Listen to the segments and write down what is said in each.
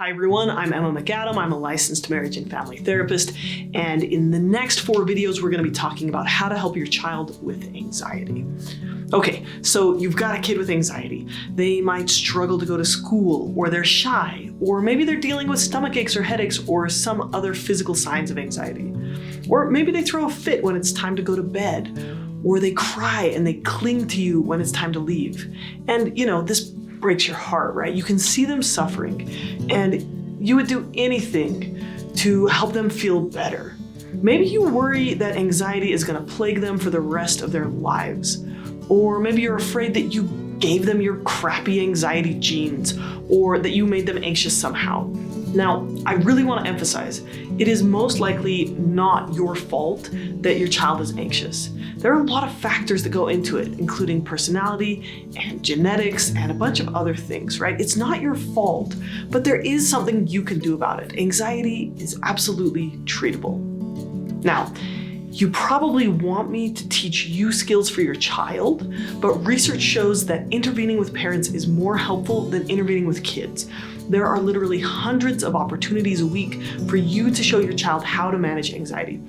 Hi everyone, I'm Emma McAdam. I'm a licensed marriage and family therapist, and in the next 4 videos we're going to be talking about how to help your child with anxiety. Okay, so you've got a kid with anxiety. They might struggle to go to school, or they're shy, or maybe they're dealing with stomach aches or headaches or some other physical signs of anxiety. Or maybe they throw a fit when it's time to go to bed, or they cry and they cling to you when it's time to leave. And this breaks your heart, right? You can see them suffering, and you would do anything to help them feel better. Maybe you worry that anxiety is going to plague them for the rest of their lives. Or maybe you're afraid that you gave them your crappy anxiety genes, or that you made them anxious somehow. Now, I really want to emphasize, it is most likely not your fault that your child is anxious. There are a lot of factors that go into it, including personality and genetics and a bunch of other things, right? It's not your fault, but there is something you can do about it. Anxiety is absolutely treatable. Now, you probably want me to teach you skills for your child, but research shows that intervening with parents is more helpful than intervening with kids. There are literally hundreds of opportunities a week for you to show your child how to manage anxiety.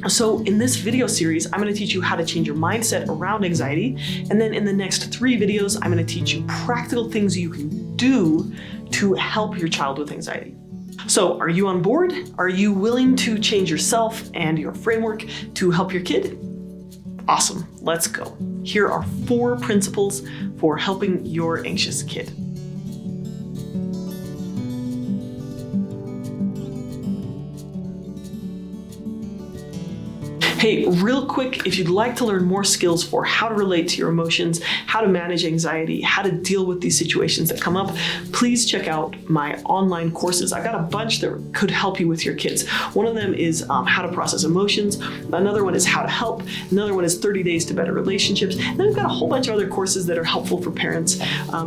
So in this video series, I'm going to teach you how to change your mindset around anxiety. And then in the next 3 videos, I'm going to teach you practical things you can do to help your child with anxiety. So are you on board? Are you willing to change yourself and your framework to help your kid? Awesome, let's go. Here are 4 principles for helping your anxious kid. Hey, real quick, if you'd like to learn more skills for how to relate to your emotions, how to manage anxiety, how to deal with these situations that come up, please check out my online courses. I've got a bunch that could help you with your kids. One of them is how to process emotions. Another one is how to help. Another one is 30 days to better relationships. And then we've got a whole bunch of other courses that are helpful for parents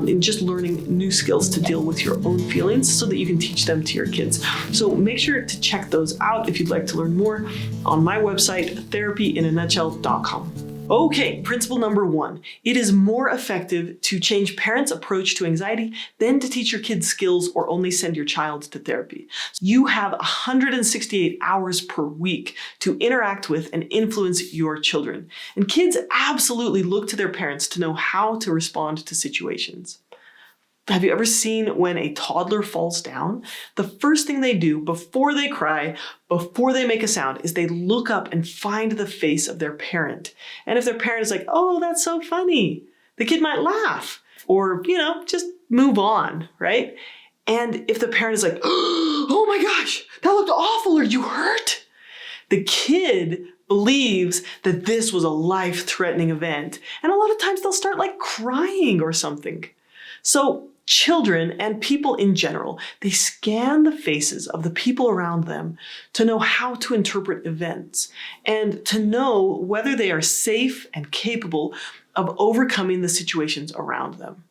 in just learning new skills to deal with your own feelings so that you can teach them to your kids. So make sure to check those out if you'd like to learn more on my website, therapyinanutshell.com. Okay, principle number 1. It is more effective to change parents' approach to anxiety than to teach your kids skills or only send your child to therapy. You have 168 hours per week to interact with and influence your children. And kids absolutely look to their parents to know how to respond to situations. Have you ever seen when a toddler falls down? The first thing they do before they cry, before they make a sound, is they look up and find the face of their parent. And if their parent is like, "Oh, that's so funny," the kid might laugh or, just move on, right? And if the parent is like, "Oh my gosh, that looked awful," or "You hurt?" the kid believes that this was a life-threatening event. And a lot of times they'll start crying or something. So children and people in general, they scan the faces of the people around them to know how to interpret events and to know whether they are safe and capable of overcoming the situations around them.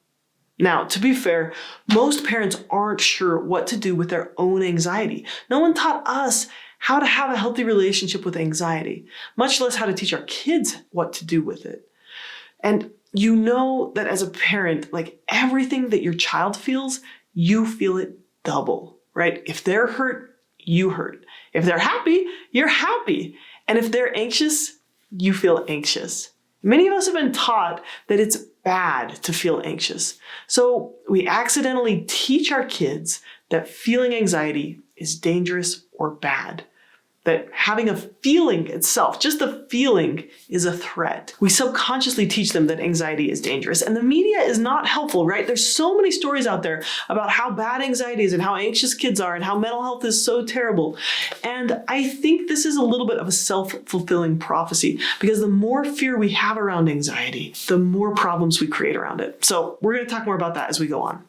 Now, to be fair, most parents aren't sure what to do with their own anxiety. No one taught us how to have a healthy relationship with anxiety, much less how to teach our kids what to do with it. And you know that as a parent, everything that your child feels, you feel it double, right? If they're hurt, you hurt. If they're happy, you're happy. And if they're anxious, you feel anxious. Many of us have been taught that it's bad to feel anxious. So we accidentally teach our kids that feeling anxiety is dangerous or bad. That having a feeling itself, just the feeling, is a threat. We subconsciously teach them that anxiety is dangerous, and the media is not helpful, right? There's so many stories out there about how bad anxiety is and how anxious kids are and how mental health is so terrible. And I think this is a little bit of a self-fulfilling prophecy, because the more fear we have around anxiety, the more problems we create around it. So we're going to talk more about that as we go on.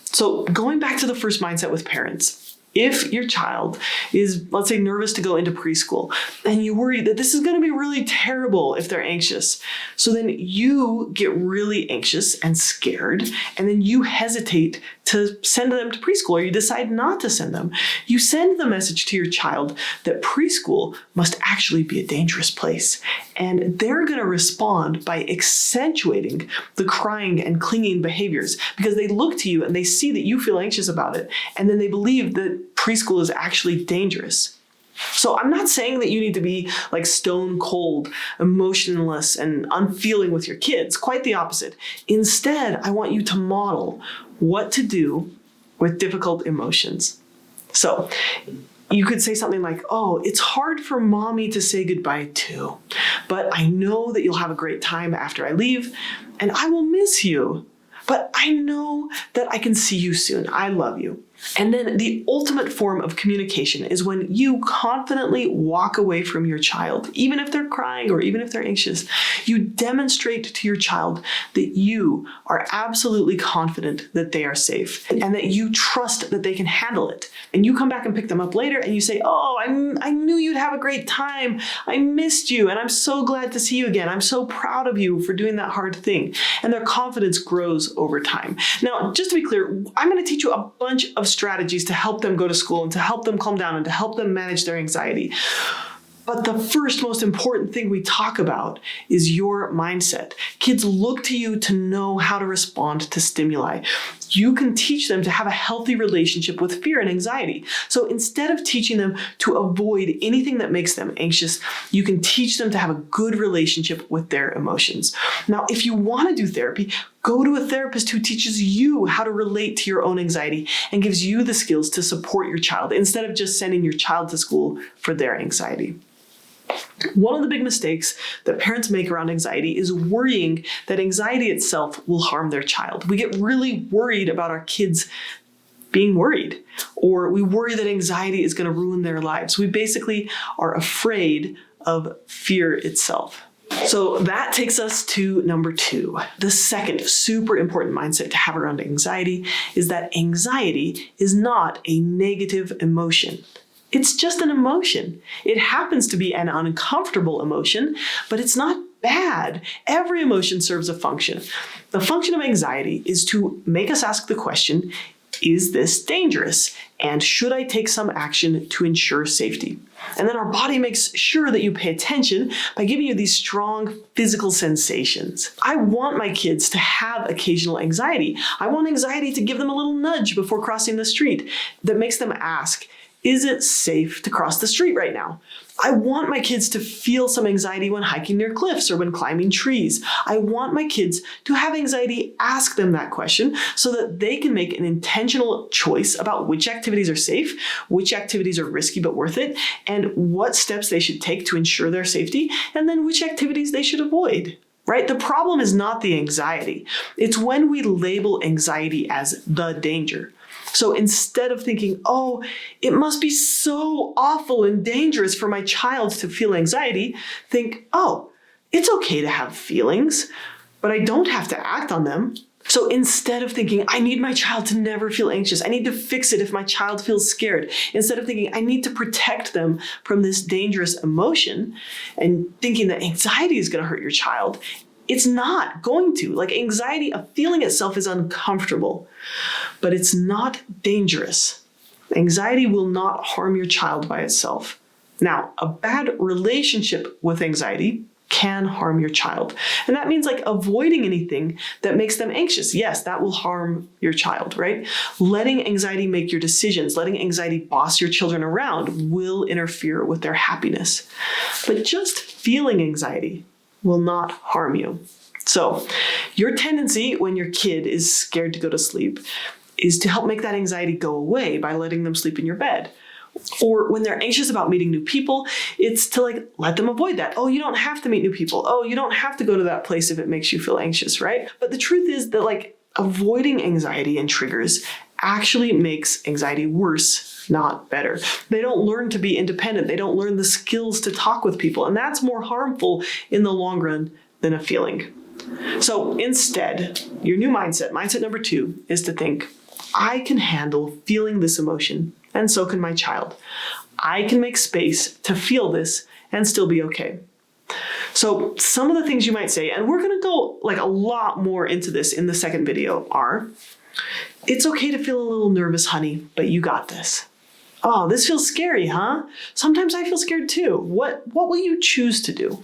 So going back to the first mindset with parents, If your child is, let's say, nervous to go into preschool, and you worry that this is going to be really terrible if they're anxious, so then you get really anxious and scared, and then you hesitate to send them to preschool, or you decide not to send them. You send the message to your child that preschool must actually be a dangerous place, and they're going to respond by accentuating the crying and clinging behaviors because they look to you and they see that you feel anxious about it, and then they believe that preschool is actually dangerous. So I'm not saying that you need to be like stone cold, emotionless, and unfeeling with your kids. Quite the opposite. Instead, I want you to model what to do with difficult emotions. So you could say something like, oh, it's hard for mommy to say goodbye too, but I know that you'll have a great time after I leave, and I will miss you. But I know that I can see you soon. I love you. And then the ultimate form of communication is when you confidently walk away from your child, even if they're crying or even if they're anxious. You demonstrate to your child that you are absolutely confident that they are safe and that you trust that they can handle it. And you come back and pick them up later and you say, oh, I knew you'd have a great time. I missed you and I'm so glad to see you again. I'm so proud of you for doing that hard thing. And their confidence grows over time. Now, just to be clear, I'm going to teach you a bunch of strategies to help them go to school and to help them calm down and to help them manage their anxiety. But the first most important thing we talk about is your mindset. Kids look to you to know how to respond to stimuli. You can teach them to have a healthy relationship with fear and anxiety. So instead of teaching them to avoid anything that makes them anxious, you can teach them to have a good relationship with their emotions. Now, if you want to do therapy, go to a therapist who teaches you how to relate to your own anxiety and gives you the skills to support your child instead of just sending your child to school for their anxiety. One of the big mistakes that parents make around anxiety is worrying that anxiety itself will harm their child. We get really worried about our kids being worried, or we worry that anxiety is going to ruin their lives. We basically are afraid of fear itself. So that takes us to number 2. The second super important mindset to have around anxiety is that anxiety is not a negative emotion. It's just an emotion. It happens to be an uncomfortable emotion, but it's not bad. Every emotion serves a function. The function of anxiety is to make us ask the question, is this dangerous? And should I take some action to ensure safety? And then our body makes sure that you pay attention by giving you these strong physical sensations. I want my kids to have occasional anxiety. I want anxiety to give them a little nudge before crossing the street that makes them ask, is it safe to cross the street right now? I want my kids to feel some anxiety when hiking near cliffs or when climbing trees. I want my kids to have anxiety ask them that question so that they can make an intentional choice about which activities are safe, which activities are risky but worth it, and what steps they should take to ensure their safety, and then which activities they should avoid. Right? The problem is not the anxiety. It's when we label anxiety as the danger. So instead of thinking, oh, it must be so awful and dangerous for my child to feel anxiety, think, oh, it's okay to have feelings, but I don't have to act on them. So instead of thinking, I need my child to never feel anxious, I need to fix it if my child feels scared, instead of thinking, I need to protect them from this dangerous emotion and thinking that anxiety is going to hurt your child, it's not going to. Like anxiety, a feeling itself is uncomfortable, but it's not dangerous. Anxiety will not harm your child by itself. Now, a bad relationship with anxiety can harm your child. And that means like avoiding anything that makes them anxious. Yes, that will harm your child, right? Letting anxiety make your decisions, letting anxiety boss your children around will interfere with their happiness. But just feeling anxiety will not harm you. So your tendency when your kid is scared to go to sleep is to help make that anxiety go away by letting them sleep in your bed. Or when they're anxious about meeting new people, it's to like let them avoid that. Oh, you don't have to meet new people. Oh, you don't have to go to that place if it makes you feel anxious, right? But the truth is that like avoiding anxiety and triggers actually makes anxiety worse, not better. They don't learn to be independent. They don't learn the skills to talk with people. And that's more harmful in the long run than a feeling. So instead, your new mindset number 2, is to think, I can handle feeling this emotion, and so can my child. I can make space to feel this and still be okay. So some of the things you might say, and we're going to go like a lot more into this in the second video, are, it's okay to feel a little nervous, honey, but you got this. Oh, this feels scary, huh? Sometimes I feel scared too. What will you choose to do?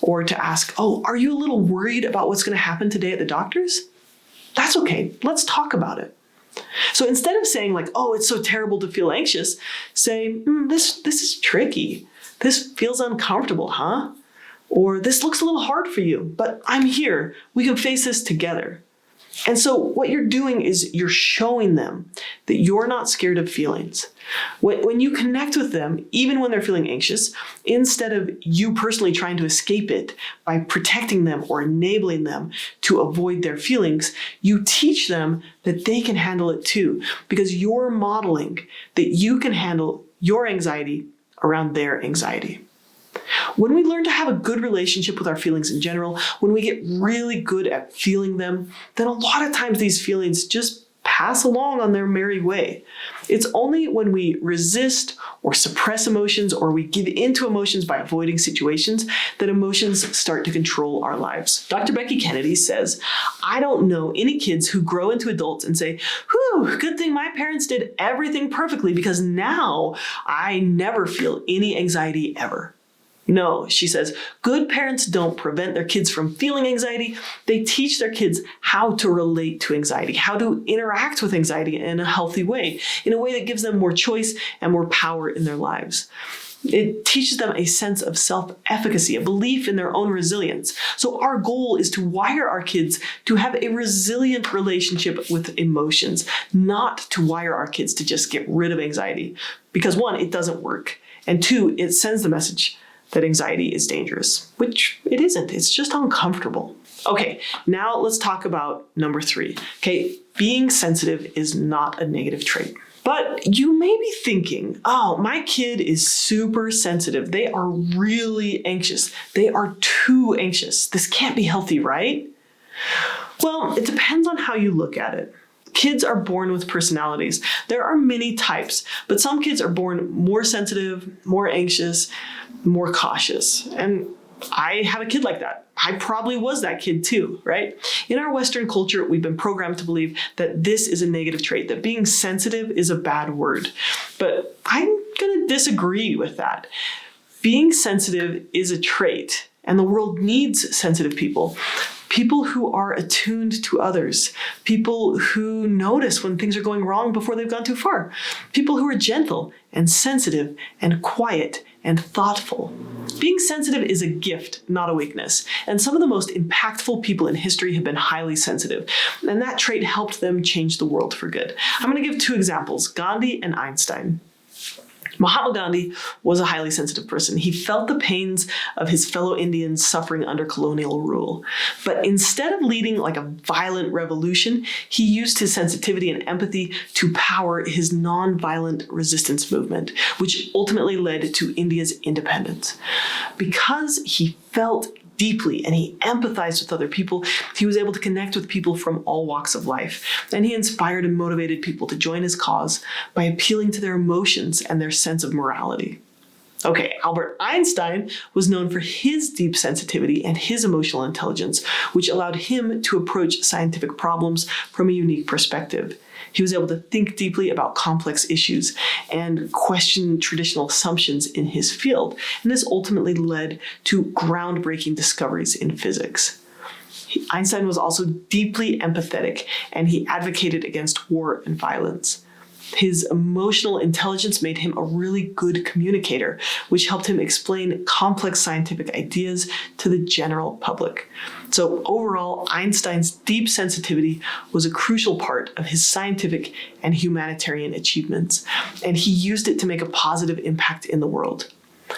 Or to ask, oh, are you a little worried about what's going to happen today at the doctor's? That's okay. Let's talk about it. So instead of saying like, oh, it's so terrible to feel anxious, say, this is tricky. This feels uncomfortable, huh? Or this looks a little hard for you, but I'm here. We can face this together. And so what you're doing is you're showing them that you're not scared of feelings. When you connect with them, even when they're feeling anxious, instead of you personally trying to escape it by protecting them or enabling them to avoid their feelings, you teach them that they can handle it too, because you're modeling that you can handle your anxiety around their anxiety. When we learn to have a good relationship with our feelings in general, when we get really good at feeling them, then a lot of times these feelings just pass along on their merry way. It's only when we resist or suppress emotions or we give into emotions by avoiding situations that emotions start to control our lives. Dr. Becky Kennedy says, I don't know any kids who grow into adults and say, whew, good thing my parents did everything perfectly because now I never feel any anxiety ever. No, she says, good parents don't prevent their kids from feeling anxiety. They teach their kids how to relate to anxiety, how to interact with anxiety in a healthy way, in a way that gives them more choice and more power in their lives. It teaches them a sense of self-efficacy, a belief in their own resilience. So our goal is to wire our kids to have a resilient relationship with emotions, not to wire our kids to just get rid of anxiety. Because one, it doesn't work. And two, it sends the message that anxiety is dangerous, which it isn't. It's just uncomfortable. Okay, now let's talk about number 3. Okay, being sensitive is not a negative trait. But you may be thinking, oh, my kid is super sensitive. They are really anxious. They are too anxious. This can't be healthy, right? Well, it depends on how you look at it. Kids are born with personalities. There are many types, but some kids are born more sensitive, more anxious, more cautious. And I have a kid like that. I probably was that kid too, right? In our Western culture, we've been programmed to believe that this is a negative trait, that being sensitive is a bad word. But I'm going to disagree with that. Being sensitive is a trait, and the world needs sensitive people. People who are attuned to others, people who notice when things are going wrong before they've gone too far, people who are gentle and sensitive and quiet and thoughtful. Being sensitive is a gift, not a weakness. And some of the most impactful people in history have been highly sensitive, and that trait helped them change the world for good. I'm going to give 2 examples, Gandhi and Einstein. Mahatma Gandhi was a highly sensitive person. He felt the pains of his fellow Indians suffering under colonial rule. But instead of leading like a violent revolution, he used his sensitivity and empathy to power his nonviolent resistance movement, which ultimately led to India's independence. Because he felt deeply and he empathized with other people, he was able to connect with people from all walks of life. And he inspired and motivated people to join his cause by appealing to their emotions and their sense of morality. Okay, Albert Einstein was known for his deep sensitivity and his emotional intelligence, which allowed him to approach scientific problems from a unique perspective. He was able to think deeply about complex issues and question traditional assumptions in his field, and this ultimately led to groundbreaking discoveries in physics. Einstein was also deeply empathetic, and he advocated against war and violence. His emotional intelligence made him a really good communicator, which helped him explain complex scientific ideas to the general public. So overall, Einstein's deep sensitivity was a crucial part of his scientific and humanitarian achievements, and he used it to make a positive impact in the world.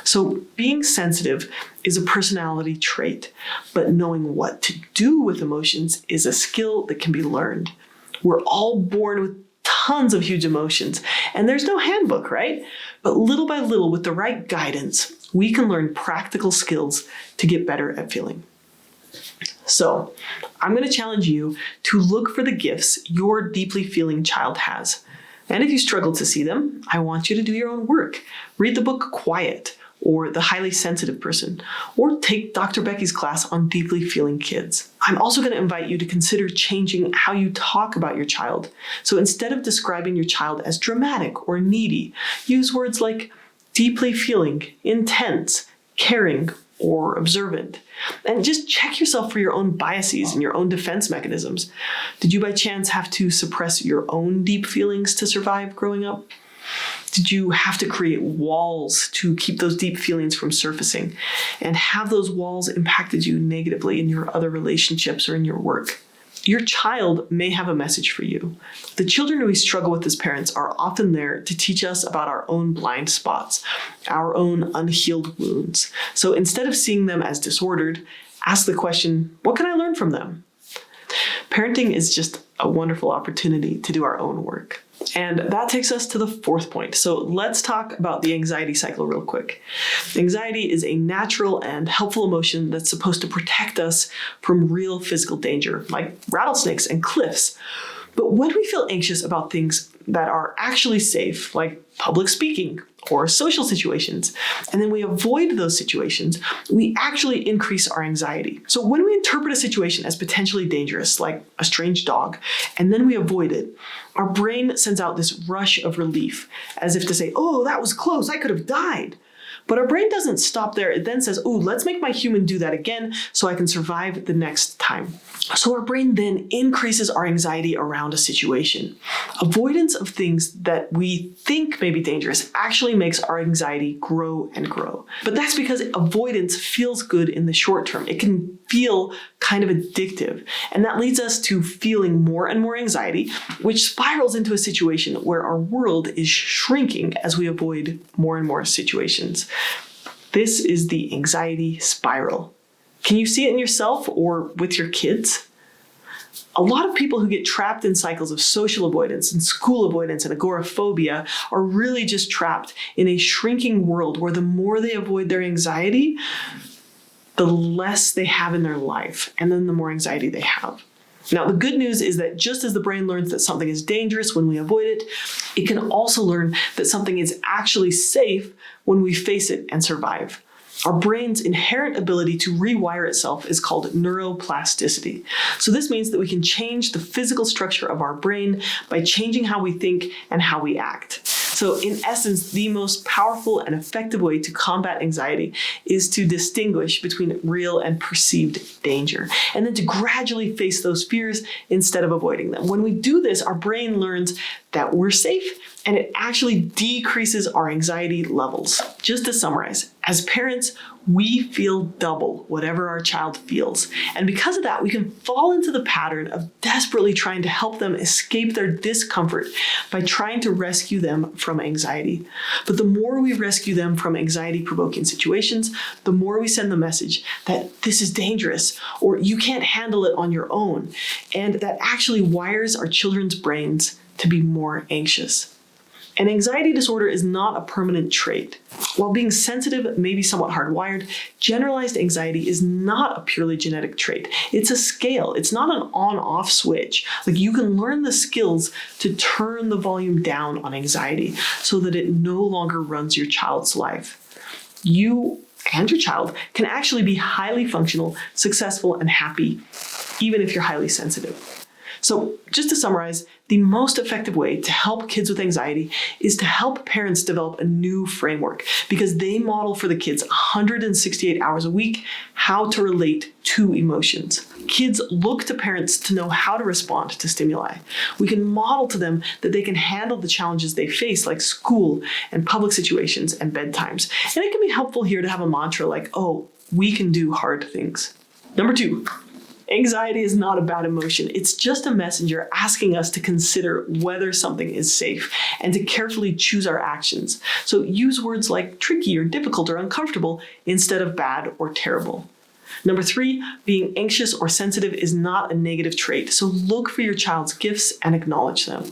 So being sensitive is a personality trait, but knowing what to do with emotions is a skill that can be learned. We're all born with tons of huge emotions, and there's no handbook, right? But little by little, with the right guidance, we can learn practical skills to get better at feeling. So I'm going to challenge you to look for the gifts your deeply feeling child has. And if you struggle to see them, I want you to do your own work. Read the book Quiet, or The Highly Sensitive Person, or take Dr. Becky's class on deeply feeling kids. I'm also going to invite you to consider changing how you talk about your child. So instead of describing your child as dramatic or needy, use words like deeply feeling, intense, caring, or observant. And just check yourself for your own biases and your own defense mechanisms. Did you by chance have to suppress your own deep feelings to survive growing up? Did you have to create walls to keep those deep feelings from surfacing? And have those walls impacted you negatively in your other relationships or in your work? Your child may have a message for you. The children we struggle with as parents are often there to teach us about our own blind spots, our own unhealed wounds. So instead of seeing them as disordered, ask the question, what can I learn from them? Parenting is just a wonderful opportunity to do our own work. And that takes us to the fourth point. So let's talk about the anxiety cycle real quick. Anxiety is a natural and helpful emotion that's supposed to protect us from real physical danger, like rattlesnakes and cliffs. But when we feel anxious about things that are actually safe, like public speaking or social situations, and then we avoid those situations, we actually increase our anxiety. So when we interpret a situation as potentially dangerous, like a strange dog, and then we avoid it, our brain sends out this rush of relief, as if to say, oh, that was close, I could have died. But our brain doesn't stop there. It then says, oh, let's make my human do that again so I can survive the next time. So our brain then increases our anxiety around a situation. Avoidance of things that we think may be dangerous actually makes our anxiety grow and grow. But that's because avoidance feels good in the short term. It can feel kind of addictive. And that leads us to feeling more and more anxiety, which spirals into a situation where our world is shrinking as we avoid more and more situations. This is the anxiety spiral. Can you see it in yourself or with your kids? A lot of people who get trapped in cycles of social avoidance and school avoidance and agoraphobia are really just trapped in a shrinking world where the more they avoid their anxiety, the less they have in their life, and then the more anxiety they have. Now, the good news is that just as the brain learns that something is dangerous when we avoid it, it can also learn that something is actually safe when we face it and survive. Our brain's inherent ability to rewire itself is called neuroplasticity. So this means that we can change the physical structure of our brain by changing how we think and how we act. So in essence, the most powerful and effective way to combat anxiety is to distinguish between real and perceived danger, and then to gradually face those fears instead of avoiding them. When we do this, our brain learns that we're safe, and it actually decreases our anxiety levels. Just to summarize, as parents, we feel double whatever our child feels. And because of that, we can fall into the pattern of desperately trying to help them escape their discomfort by trying to rescue them from anxiety. But the more we rescue them from anxiety-provoking situations, the more we send the message that this is dangerous or you can't handle it on your own. And that actually wires our children's brains to be more anxious. An anxiety disorder is not a permanent trait. While being sensitive may be somewhat hardwired, generalized anxiety is not a purely genetic trait. It's a scale. It's not an on-off switch. Like, you can learn the skills to turn the volume down on anxiety so that it no longer runs your child's life. You and your child can actually be highly functional, successful, and happy, even if you're highly sensitive. So just to summarize, the most effective way to help kids with anxiety is to help parents develop a new framework, because they model for the kids 168 hours a week how to relate to emotions. Kids look to parents to know how to respond to stimuli. We can model to them that they can handle the challenges they face, like school and public situations and bedtimes. And it can be helpful here to have a mantra like, oh, we can do hard things. Number 2. Anxiety is not a bad emotion. It's just a messenger asking us to consider whether something is safe and to carefully choose our actions. So use words like tricky or difficult or uncomfortable instead of bad or terrible. Number 3, being anxious or sensitive is not a negative trait. So look for your child's gifts and acknowledge them.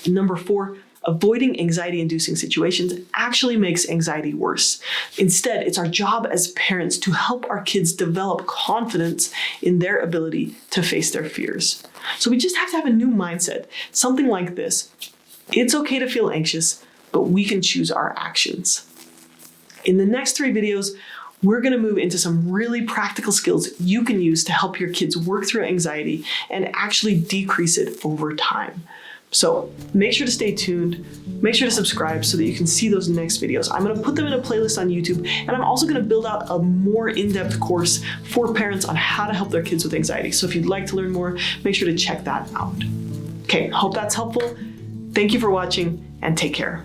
Number 4, Avoiding anxiety-inducing situations actually makes anxiety worse. Instead, it's our job as parents to help our kids develop confidence in their ability to face their fears. So we just have to have a new mindset, something like this. It's okay to feel anxious, but we can choose our actions. In the next 3 videos, we're going to move into some really practical skills you can use to help your kids work through anxiety and actually decrease it over time. So make sure to stay tuned, make sure to subscribe so that you can see those next videos. I'm going to put them in a playlist on YouTube, and I'm also going to build out a more in-depth course for parents on how to help their kids with anxiety. So if you'd like to learn more, make sure to check that out. Okay, hope that's helpful. Thank you for watching, and take care.